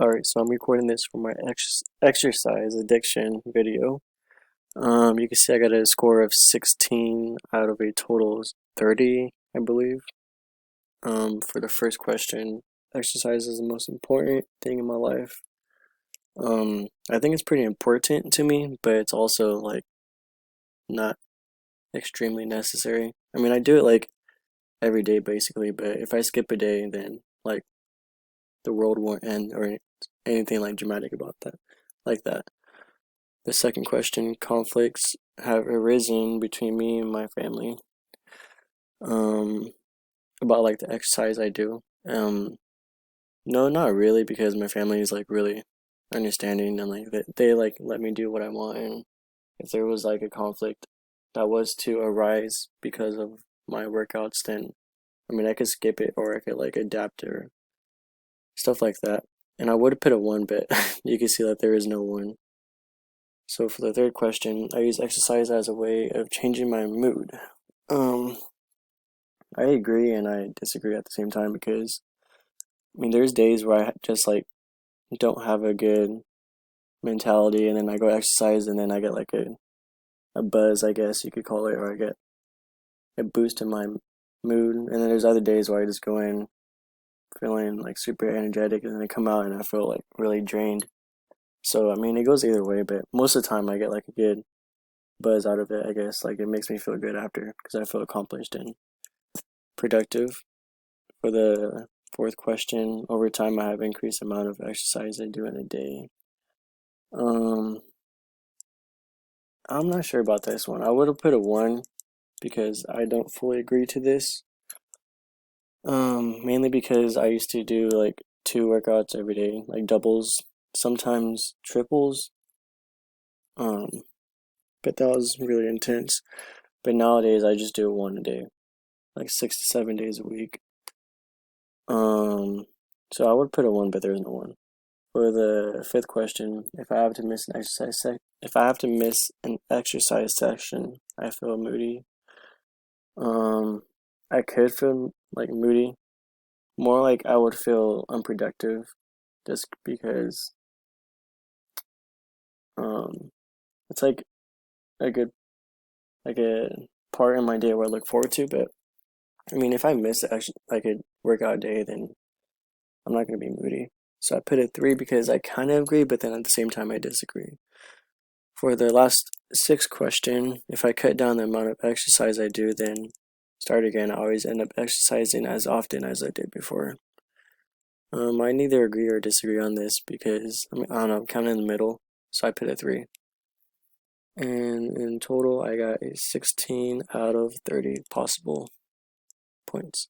Alright, so I'm recording this for my exercise addiction video. You can see I got a score of 16 out of a total of 30, I believe. For the first question, exercise is the most important thing in my life. I think it's pretty important to me, but it's also like not extremely necessary. I mean, I do it like every day basically, but if I skip a day, then like the world won't end or anything like dramatic about that, like that. The second question, conflicts have arisen between me and my family, um, about like the exercise I do. No, not really, because my family is like really understanding and like they like let me do what I want. And if there was like a conflict that was to arise because of my workouts, then I mean I could skip it or I could like adapt or stuff like that. And I would put a one, but you can see that there is no one. So for the third question, I use exercise as a way of changing my mood. Um, I agree and I disagree at the same time because I mean there's days where I just like don't have a good mentality and then I go exercise and then I get like a buzz, I guess you could call it, or I get a boost in my mood. And then there's other days where I just go in feeling like super energetic and then I come out and I feel like really drained. So I mean it goes either way, but most of the time I get like a good buzz out of it, I guess. Like it makes me feel good after because I feel accomplished and productive. For the fourth question, over time I have increased amount of exercise I do in a day. Um, I'm not sure about this one. I would have put a one because I don't fully agree to this. Mainly because I used to do like two workouts every day, like doubles, sometimes triples. Um, but that was really intense. But nowadays I just do one a day, like 6 to 7 days a week. Um, so I would put a one, but there's no one. For the fifth question, if I have to miss an exercise session, I feel moody. Um, I could feel like moody, more like I would feel unproductive, just because um, it's like a good like a part in my day where I look forward to. But I mean, if I miss actually like a workout day, then I'm not gonna be moody. So I put a three because I kind of agree, but then at the same time I disagree. For the last sixth question, if I cut down the amount of exercise I do, then start again, I always end up exercising as often as I did before. I neither agree or disagree on this because I don't know, I'm kind of in the middle, so I put a three. And in total, I got a 16 out of 30 possible points.